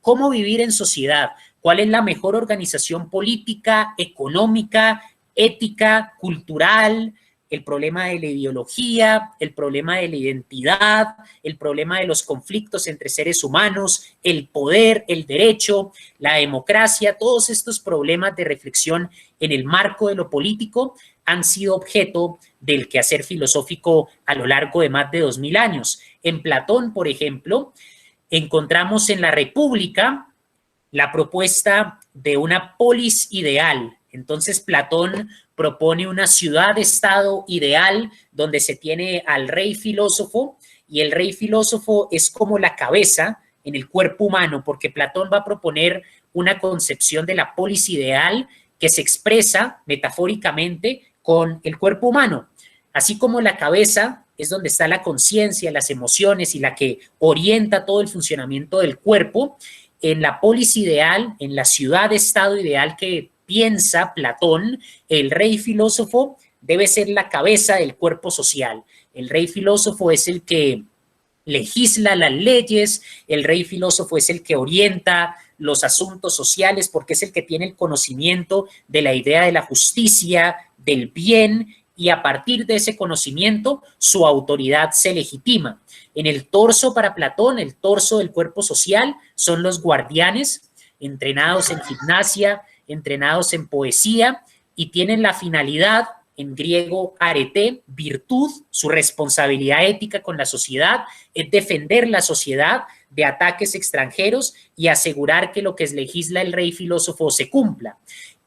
cómo vivir en sociedad, cuál es la mejor organización política, económica, ética, cultural, el problema de la ideología, el problema de la identidad, el problema de los conflictos entre seres humanos, el poder, el derecho, la democracia, todos estos problemas de reflexión en el marco de lo político han sido objeto del quehacer filosófico a lo largo de más de 2000 años. En Platón, por ejemplo, encontramos en la República la propuesta de una polis ideal. Entonces Platón propone una ciudad-estado ideal donde se tiene al rey filósofo, y el rey filósofo es como la cabeza en el cuerpo humano, porque Platón va a proponer una concepción de la polis ideal que se expresa metafóricamente con el cuerpo humano. Así como la cabeza es donde está la conciencia, las emociones y la que orienta todo el funcionamiento del cuerpo, en la polis ideal, en la ciudad-estado ideal que piensa Platón, el rey filósofo debe ser la cabeza del cuerpo social. El rey filósofo es el que legisla las leyes, el rey filósofo es el que orienta los asuntos sociales porque es el que tiene el conocimiento de la idea de la justicia, del bien, y a partir de ese conocimiento su autoridad se legitima. En el torso para Platón, el torso del cuerpo social son los guardianes, entrenados en gimnasia, entrenados en poesía, y tienen la finalidad, en griego arete, virtud, su responsabilidad ética con la sociedad es defender la sociedad de ataques extranjeros y asegurar que lo que legisla el rey filósofo se cumpla.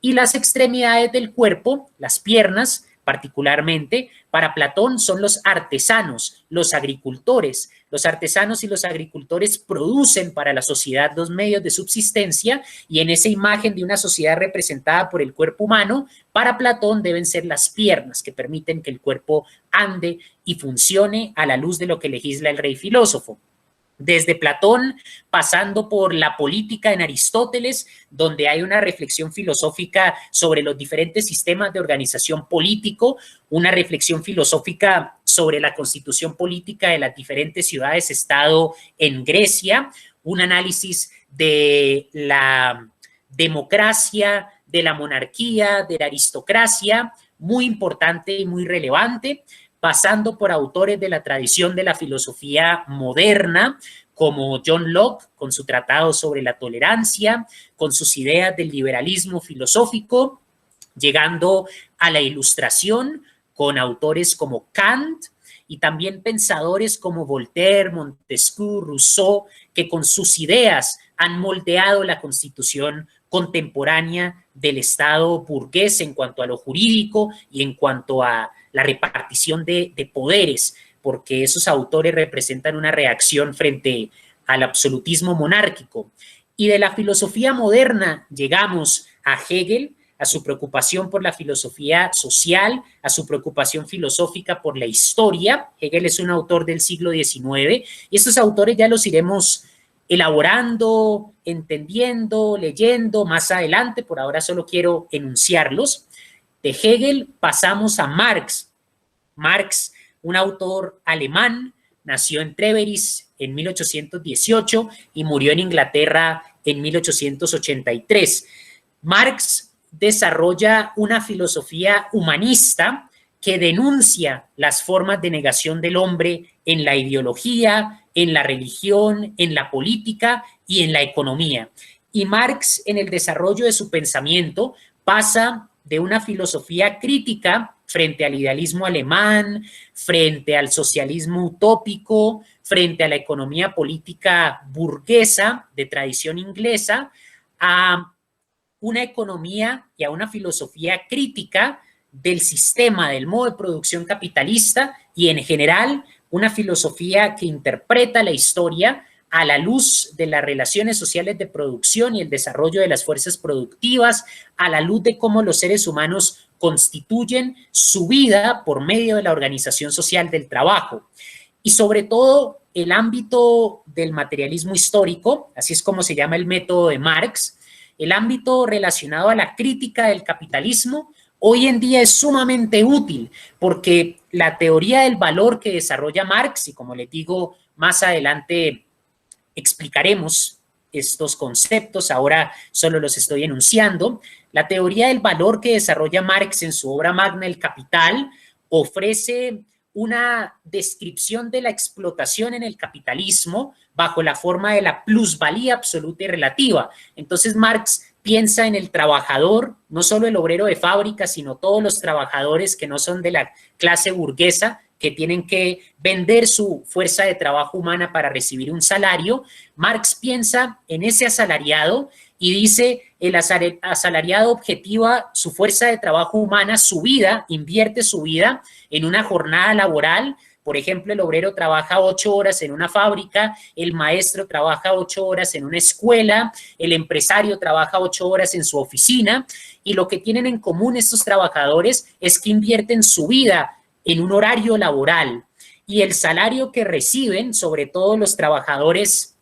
Y las extremidades del cuerpo, las piernas, particularmente, para Platón son los artesanos, los agricultores. Los artesanos y los agricultores producen para la sociedad los medios de subsistencia, y en esa imagen de una sociedad representada por el cuerpo humano, para Platón deben ser las piernas que permiten que el cuerpo ande y funcione a la luz de lo que legisla el rey filósofo. Desde Platón, pasando por la política en Aristóteles, donde hay una reflexión filosófica sobre los diferentes sistemas de organización político, una reflexión filosófica sobre la constitución política de las diferentes ciudades-estado en Grecia, un análisis de la democracia, de la monarquía, de la aristocracia, muy importante y muy relevante, pasando por autores de la tradición de la filosofía moderna, como John Locke, con su tratado sobre la tolerancia, con sus ideas del liberalismo filosófico, llegando a la Ilustración, con autores como Kant, y también pensadores como Voltaire, Montesquieu, Rousseau, que con sus ideas han moldeado la constitución contemporánea del Estado burgués en cuanto a lo jurídico y en cuanto a la repartición de poderes, porque esos autores representan una reacción frente al absolutismo monárquico. Y de la filosofía moderna llegamos a Hegel, a su preocupación por la filosofía social, a su preocupación filosófica por la historia. Hegel es un autor del siglo XIX, y estos autores ya los iremos elaborando, entendiendo, leyendo más adelante. Por ahora solo quiero enunciarlos. De Hegel pasamos a Marx. Marx, un autor alemán, nació en Treveris en 1818 y murió en Inglaterra en 1883. Marx desarrolla una filosofía humanista que denuncia las formas de negación del hombre en la ideología, en la religión, en la política y en la economía. Y Marx, en el desarrollo de su pensamiento, pasa de una filosofía crítica frente al idealismo alemán, frente al socialismo utópico, frente a la economía política burguesa de tradición inglesa, a una economía y a una filosofía crítica del sistema, del modo de producción capitalista, y en general una filosofía que interpreta la historia a la luz de las relaciones sociales de producción y el desarrollo de las fuerzas productivas, a la luz de cómo los seres humanos constituyen su vida por medio de la organización social del trabajo. Y sobre todo el ámbito del materialismo histórico, así es como se llama el método de Marx, el ámbito relacionado a la crítica del capitalismo, hoy en día es sumamente útil, porque la teoría del valor que desarrolla Marx, y como les digo, más adelante explicaremos estos conceptos, ahora solo los estoy enunciando. La teoría del valor que desarrolla Marx en su obra magna El Capital ofrece una descripción de la explotación en el capitalismo bajo la forma de la plusvalía absoluta y relativa. Entonces Marx piensa en el trabajador, no solo el obrero de fábrica, sino todos los trabajadores que no son de la clase burguesa, que tienen que vender su fuerza de trabajo humana para recibir un salario. Marx piensa en ese asalariado y dice, el asalariado objetiva su fuerza de trabajo humana, su vida, invierte su vida en una jornada laboral. Por ejemplo, el obrero trabaja 8 horas en una fábrica, el maestro trabaja 8 horas en una escuela, el empresario trabaja 8 horas en su oficina, y lo que tienen en común estos trabajadores es que invierten su vida en un horario laboral, y el salario que reciben, sobre todo los trabajadores,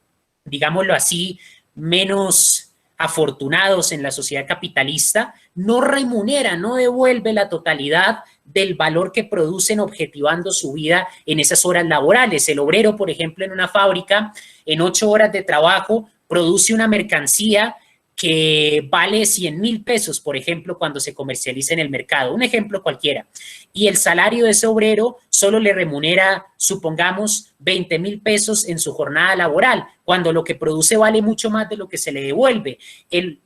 digámoslo así, menos afortunados en la sociedad capitalista, no remunera, no devuelve la totalidad del valor que producen objetivando su vida en esas horas laborales. El obrero, por ejemplo, en una fábrica, en 8 horas de trabajo, produce una mercancía que vale 100,000 pesos, por ejemplo, cuando se comercializa en el mercado, un ejemplo cualquiera, y el salario de ese obrero solo le remunera, supongamos, 20,000 pesos en su jornada laboral, cuando lo que produce vale mucho más de lo que se le devuelve. El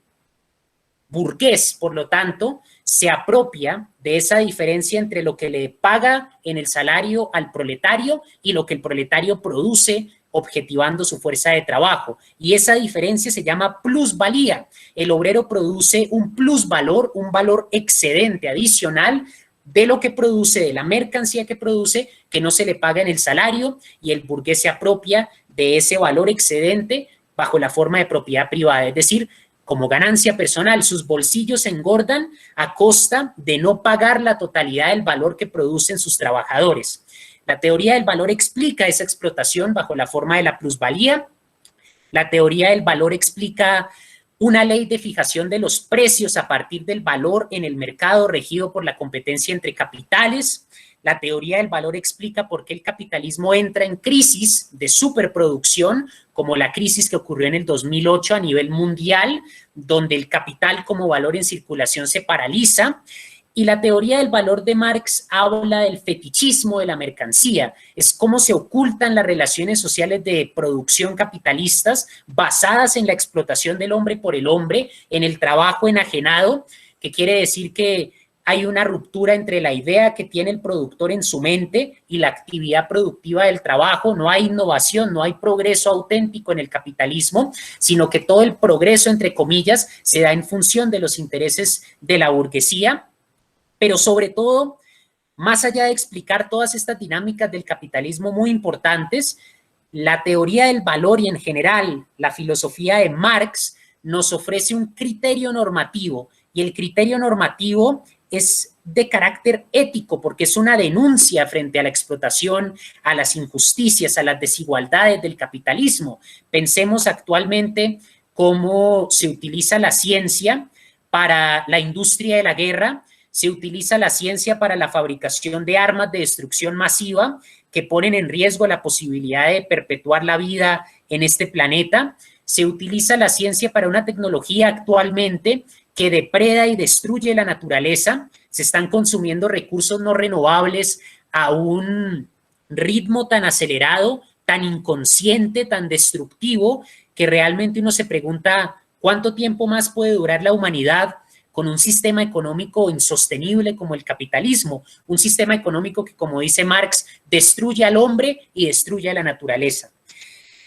burgués, por lo tanto, se apropia de esa diferencia entre lo que le paga en el salario al proletario y lo que el proletario produce objetivando su fuerza de trabajo, y esa diferencia se llama plusvalía. El obrero produce un plusvalor, un valor excedente, adicional de lo que produce, de la mercancía que produce, que no se le paga en el salario, y el burgués se apropia de ese valor excedente bajo la forma de propiedad privada, es decir, como ganancia personal. Sus bolsillos se engordan a costa de no pagar la totalidad del valor que producen sus trabajadores. La teoría del valor explica esa explotación bajo la forma de la plusvalía. La teoría del valor explica una ley de fijación de los precios a partir del valor en el mercado regido por la competencia entre capitales. La teoría del valor explica por qué el capitalismo entra en crisis de superproducción, como la crisis que ocurrió en el 2008 a nivel mundial, donde el capital como valor en circulación se paraliza. Y la teoría del valor de Marx habla del fetichismo de la mercancía, es cómo se ocultan las relaciones sociales de producción capitalistas basadas en la explotación del hombre por el hombre, en el trabajo enajenado, que quiere decir que hay una ruptura entre la idea que tiene el productor en su mente y la actividad productiva del trabajo. No hay innovación, no hay progreso auténtico en el capitalismo, sino que todo el progreso, entre comillas, se da en función de los intereses de la burguesía. Pero sobre todo, más allá de explicar todas estas dinámicas del capitalismo muy importantes, la teoría del valor y en general la filosofía de Marx nos ofrece un criterio normativo, y el criterio normativo es de carácter ético porque es una denuncia frente a la explotación, a las injusticias, a las desigualdades del capitalismo. Pensemos actualmente cómo se utiliza la ciencia para la industria de la guerra. Se utiliza la ciencia para la fabricación de armas de destrucción masiva que ponen en riesgo la posibilidad de perpetuar la vida en este planeta. Se utiliza la ciencia para una tecnología actualmente que depreda y destruye la naturaleza. Se están consumiendo recursos no renovables a un ritmo tan acelerado, tan inconsciente, tan destructivo, que realmente uno se pregunta cuánto tiempo más puede durar la humanidad con un sistema económico insostenible como el capitalismo, un sistema económico que, como dice Marx, destruye al hombre y destruye a la naturaleza.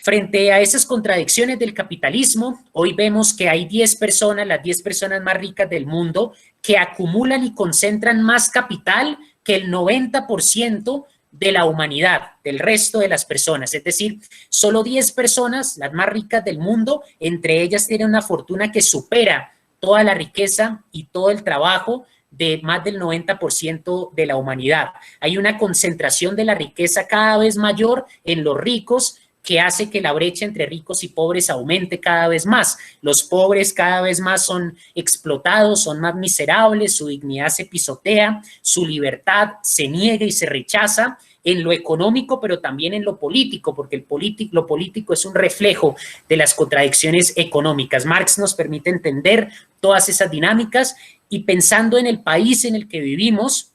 Frente a esas contradicciones del capitalismo, hoy vemos que hay 10 personas, las 10 personas más ricas del mundo, que acumulan y concentran más capital que el 90% de la humanidad, del resto de las personas. Es decir, solo 10 personas, las más ricas del mundo, entre ellas tienen una fortuna que supera toda la riqueza y todo el trabajo de más del 90% de la humanidad. Hay una concentración de la riqueza cada vez mayor en los ricos, que hace que la brecha entre ricos y pobres aumente cada vez más. Los pobres cada vez más son explotados, son más miserables, su dignidad se pisotea, su libertad se niega y se rechaza, en lo económico, pero también en lo político, porque lo político es un reflejo de las contradicciones económicas. Marx nos permite entender todas esas dinámicas y pensando en el país en el que vivimos,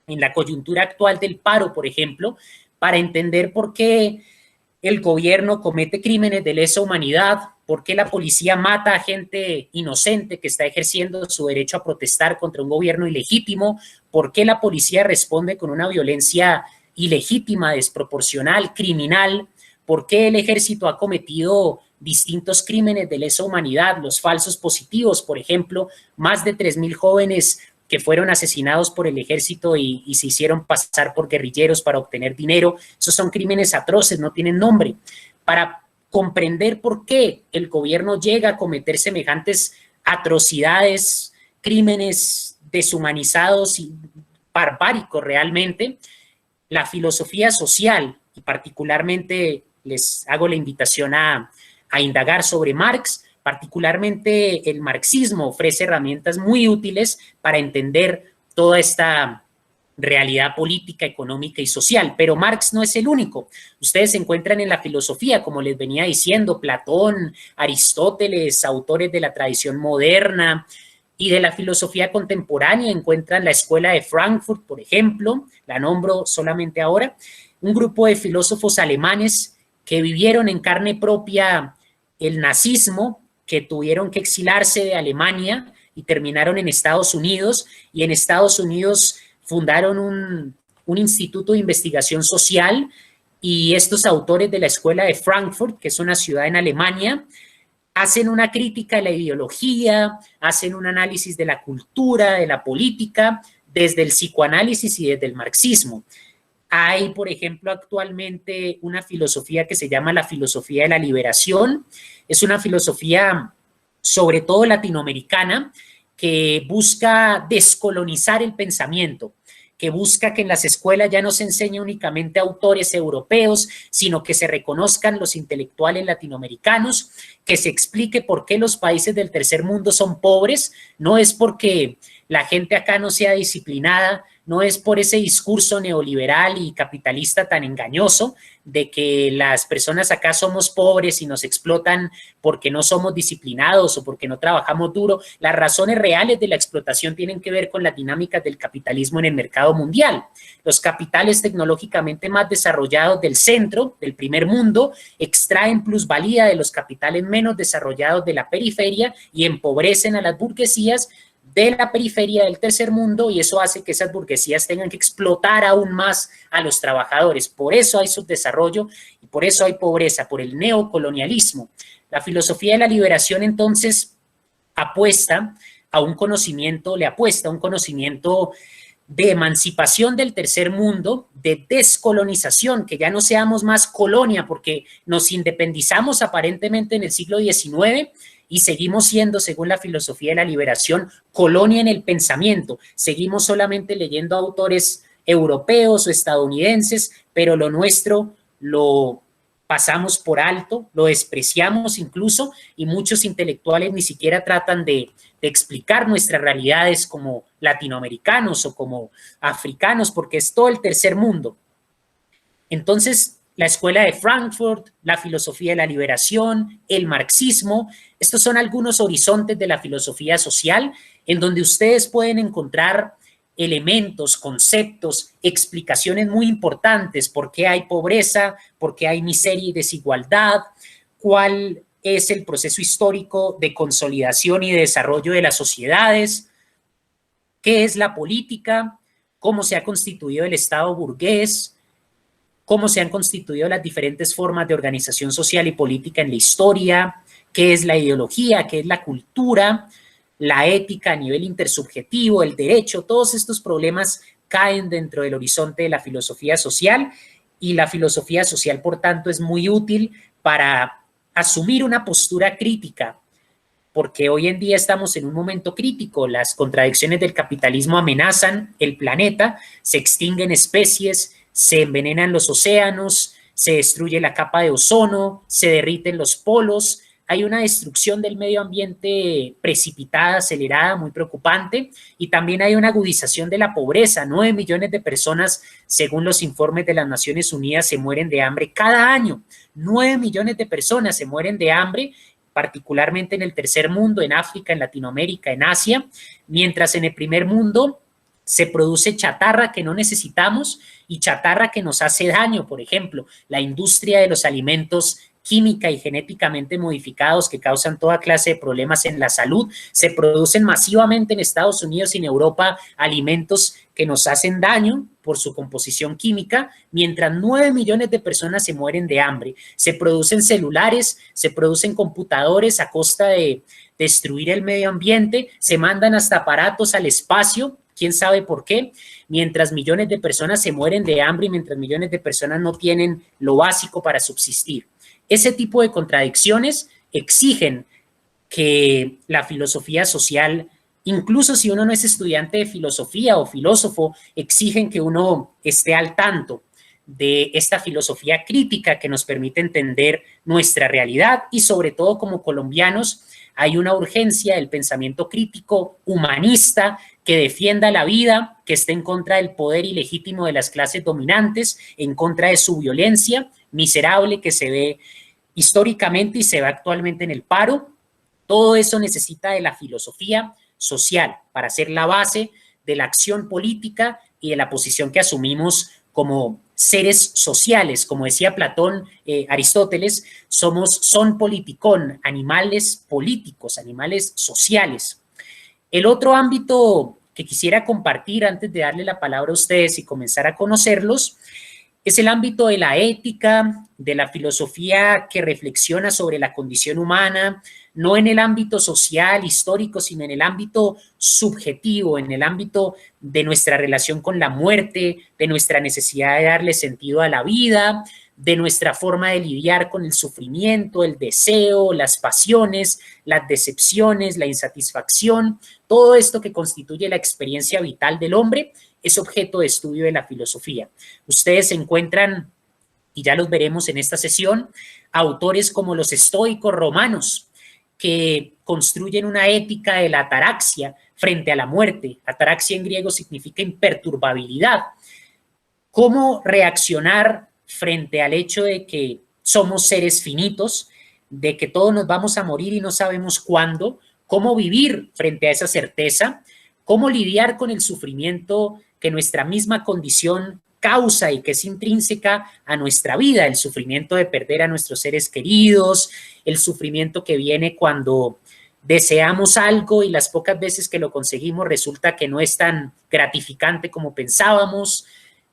en la coyuntura actual del paro, por ejemplo, para entender por qué el gobierno comete crímenes de lesa humanidad, por qué la policía mata a gente inocente que está ejerciendo su derecho a protestar contra un gobierno ilegítimo, por qué la policía responde con una violencia ilegítima, desproporcional, criminal, por qué el ejército ha cometido distintos crímenes de lesa humanidad, los falsos positivos, por ejemplo, más de 3,000 jóvenes que fueron asesinados por el ejército y se hicieron pasar por guerrilleros para obtener dinero. Esos son crímenes atroces, no tienen nombre. Para comprender por qué el gobierno llega a cometer semejantes atrocidades, crímenes deshumanizados y barbáricos realmente, la filosofía social, y particularmente les hago la invitación a indagar sobre Marx, particularmente el marxismo ofrece herramientas muy útiles para entender toda esta realidad política, económica y social, pero Marx no es el único. Ustedes se encuentran en la filosofía, como les venía diciendo, Platón, Aristóteles, autores de la tradición moderna y de la filosofía contemporánea, encuentran la Escuela de Frankfurt, por ejemplo, la nombro solamente ahora, un grupo de filósofos alemanes que vivieron en carne propia el nazismo, que tuvieron que exilarse de Alemania y terminaron en Estados Unidos, y en Estados Unidos fundaron un instituto de investigación social, y estos autores de la Escuela de Frankfurt, que es una ciudad en Alemania, hacen una crítica de la ideología, hacen un análisis de la cultura, de la política, desde el psicoanálisis y desde el marxismo. Hay, por ejemplo, actualmente una filosofía que se llama la filosofía de la liberación. Es una filosofía sobre todo latinoamericana que busca descolonizar el pensamiento, que busca que en las escuelas ya no se enseñe únicamente a autores europeos, sino que se reconozcan los intelectuales latinoamericanos, que se explique por qué los países del tercer mundo son pobres. No es porque la gente acá no sea disciplinada, no es por ese discurso neoliberal y capitalista tan engañoso de que las personas acá somos pobres y nos explotan porque no somos disciplinados o porque no trabajamos duro. Las razones reales de la explotación tienen que ver con las dinámicas del capitalismo en el mercado mundial. Los capitales tecnológicamente más desarrollados del centro, del primer mundo, extraen plusvalía de los capitales menos desarrollados de la periferia y empobrecen a las burguesías de la periferia del tercer mundo, y eso hace que esas burguesías tengan que explotar aún más a los trabajadores. Por eso hay subdesarrollo y por eso hay pobreza, por el neocolonialismo. La filosofía de la liberación entonces apuesta a un conocimiento, le apuesta a un conocimiento de emancipación del tercer mundo, de descolonización, que ya no seamos más colonia, porque nos independizamos aparentemente en el siglo XIX, y seguimos siendo, según la filosofía de la liberación, colonia en el pensamiento. Seguimos solamente leyendo autores europeos o estadounidenses, pero lo nuestro lo pasamos por alto, lo despreciamos incluso, y muchos intelectuales ni siquiera tratan de explicar nuestras realidades como latinoamericanos o como africanos, porque es todo el tercer mundo. Entonces, la Escuela de Frankfurt, la filosofía de la liberación, el marxismo, estos son algunos horizontes de la filosofía social en donde ustedes pueden encontrar elementos, conceptos, explicaciones muy importantes: por qué hay pobreza, por qué hay miseria y desigualdad, cuál es el proceso histórico de consolidación y de desarrollo de las sociedades, qué es la política, cómo se ha constituido el Estado burgués, cómo se han constituido las diferentes formas de organización social y política en la historia, qué es la ideología, qué es la cultura, la ética a nivel intersubjetivo, el derecho. Todos estos problemas caen dentro del horizonte de la filosofía social, y la filosofía social, por tanto, es muy útil para asumir una postura crítica, porque hoy en día estamos en un momento crítico. Las contradicciones del capitalismo amenazan el planeta, se extinguen especies, se envenenan los océanos, se destruye la capa de ozono, se derriten los polos, hay una destrucción del medio ambiente precipitada, acelerada, muy preocupante, y también hay una agudización de la pobreza. 9 millones de personas, según los informes de las Naciones Unidas, se mueren de hambre cada año. 9 millones de personas se mueren de hambre, particularmente en el tercer mundo, en África, en Latinoamérica, en Asia, mientras en el primer mundo se produce chatarra que no necesitamos y chatarra que nos hace daño. Por ejemplo, la industria de los alimentos química y genéticamente modificados que causan toda clase de problemas en la salud. Se producen masivamente en Estados Unidos y en Europa alimentos que nos hacen daño por su composición química, mientras 9 millones de personas se mueren de hambre. Se producen celulares, se producen computadores a costa de destruir el medio ambiente, se mandan hasta aparatos al espacio, quién sabe por qué, mientras millones de personas se mueren de hambre y mientras millones de personas no tienen lo básico para subsistir. Ese tipo de contradicciones exigen que la filosofía social, incluso si uno no es estudiante de filosofía o filósofo, exigen que uno esté al tanto de esta filosofía crítica que nos permite entender nuestra realidad y sobre todo como colombianos hay una urgencia del pensamiento crítico humanista que defienda la vida, que esté en contra del poder ilegítimo de las clases dominantes, en contra de su violencia miserable que se ve históricamente y se ve actualmente en el paro. Todo eso necesita de la filosofía social para ser la base de la acción política y de la posición que asumimos como seres sociales. Como decía Platón, Aristóteles, son politicón, animales políticos, animales sociales. El otro ámbito que quisiera compartir antes de darle la palabra a ustedes y comenzar a conocerlos es el ámbito de la ética, de la filosofía que reflexiona sobre la condición humana, no en el ámbito social, histórico, sino en el ámbito subjetivo, en el ámbito de nuestra relación con la muerte, de nuestra necesidad de darle sentido a la vida, de nuestra forma de lidiar con el sufrimiento, el deseo, las pasiones, las decepciones, la insatisfacción, todo esto que constituye la experiencia vital del hombre es objeto de estudio de la filosofía. Ustedes encuentran, y ya los veremos en esta sesión, autores como los estoicos romanos, que construyen una ética de la ataraxia frente a la muerte. Ataraxia en griego significa imperturbabilidad. ¿Cómo reaccionar frente al hecho de que somos seres finitos, de que todos nos vamos a morir y no sabemos cuándo? ¿Cómo vivir frente a esa certeza? ¿Cómo lidiar con el sufrimiento que nuestra misma condición causa y que es intrínseca a nuestra vida? El sufrimiento de perder a nuestros seres queridos, el sufrimiento que viene cuando deseamos algo y las pocas veces que lo conseguimos resulta que no es tan gratificante como pensábamos,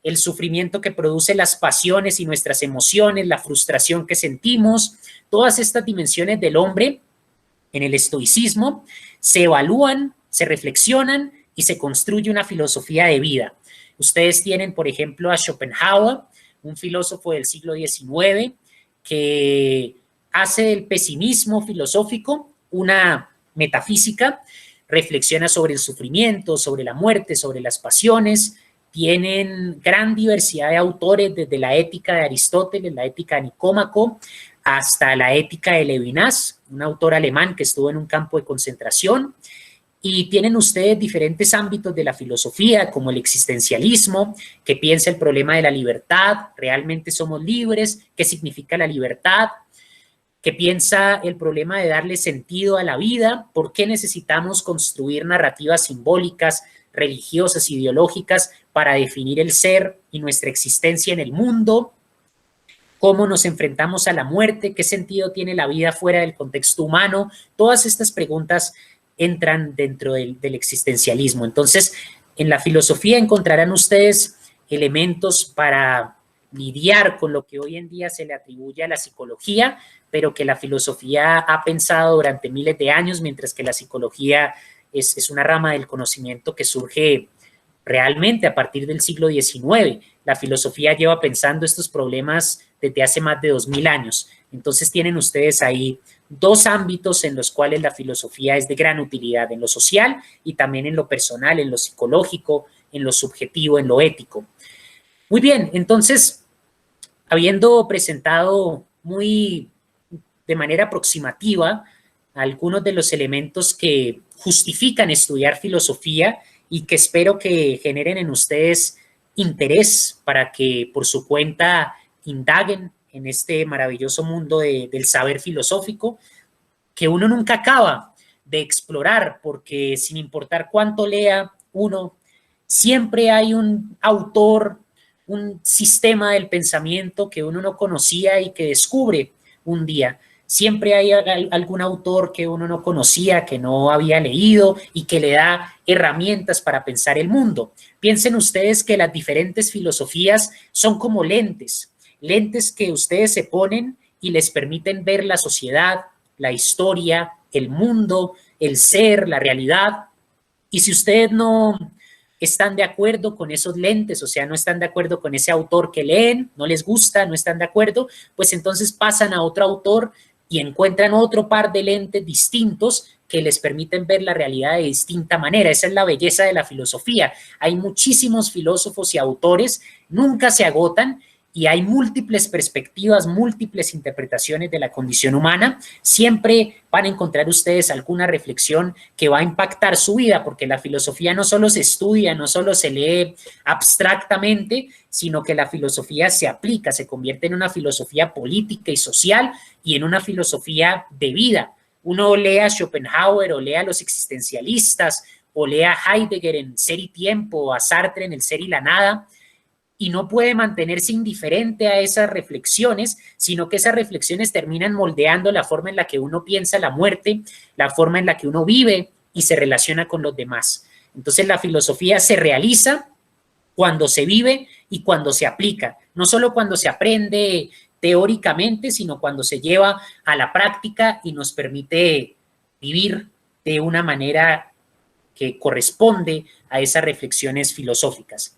el sufrimiento que produce las pasiones y nuestras emociones, la frustración que sentimos, todas estas dimensiones del hombre en el estoicismo se evalúan, se reflexionan y se construye una filosofía de vida. Ustedes tienen, por ejemplo, a Schopenhauer, un filósofo del siglo XIX, que hace del pesimismo filosófico una metafísica, reflexiona sobre el sufrimiento, sobre la muerte, sobre las pasiones. Tienen gran diversidad de autores, desde la ética de Aristóteles, la ética de Nicómaco, hasta la ética de Levinas, un autor alemán que estuvo en un campo de concentración. Y tienen ustedes diferentes ámbitos de la filosofía, como el existencialismo, que piensa el problema de la libertad, ¿realmente somos libres? ¿Qué significa la libertad? Que piensa el problema de darle sentido a la vida, ¿por qué necesitamos construir narrativas simbólicas, religiosas, ideológicas para definir el ser y nuestra existencia en el mundo? ¿Cómo nos enfrentamos a la muerte? ¿Qué sentido tiene la vida fuera del contexto humano? Todas estas preguntas entran dentro del existencialismo. Entonces, en la filosofía encontrarán ustedes elementos para lidiar con lo que hoy en día se le atribuye a la psicología, pero que la filosofía ha pensado durante miles de años, mientras que la psicología es una rama del conocimiento que surge realmente a partir del siglo XIX. La filosofía lleva pensando estos problemas desde hace más de 2000 años. Entonces tienen ustedes ahí dos ámbitos en los cuales la filosofía es de gran utilidad, en lo social y también en lo personal, en lo psicológico, en lo subjetivo, en lo ético. Muy bien, entonces, habiendo presentado muy de manera aproximativa algunos de los elementos que justifican estudiar filosofía y que espero que generen en ustedes interés para que por su cuenta indaguen en este maravilloso mundo del saber filosófico que uno nunca acaba de explorar, porque sin importar cuánto lea uno, siempre hay un autor, un sistema del pensamiento que uno no conocía y que descubre un día. Siempre hay algún autor que uno no conocía, que no había leído y que le da herramientas para pensar el mundo. Piensen ustedes que las diferentes filosofías son como lentes, lentes que ustedes se ponen y les permiten ver la sociedad, la historia, el mundo, el ser, la realidad. Y si ustedes no están de acuerdo con esos lentes, o sea, no están de acuerdo con ese autor que leen, no les gusta, no están de acuerdo, pues entonces pasan a otro autor y encuentran otro par de lentes distintos que les permiten ver la realidad de distinta manera. Esa es la belleza de la filosofía. Hay muchísimos filósofos y autores, nunca se agotan, y hay múltiples perspectivas, múltiples interpretaciones de la condición humana. Siempre van a encontrar ustedes alguna reflexión que va a impactar su vida, porque la filosofía no solo se estudia, no solo se lee abstractamente, sino que la filosofía se aplica, se convierte en una filosofía política y social y en una filosofía de vida. Uno lee a Schopenhauer o lee a los existencialistas o lee a Heidegger en Ser y Tiempo o a Sartre en El Ser y la Nada, y no puede mantenerse indiferente a esas reflexiones, sino que esas reflexiones terminan moldeando la forma en la que uno piensa la muerte, la forma en la que uno vive y se relaciona con los demás. Entonces la filosofía se realiza cuando se vive y cuando se aplica, no solo cuando se aprende teóricamente, sino cuando se lleva a la práctica y nos permite vivir de una manera que corresponde a esas reflexiones filosóficas.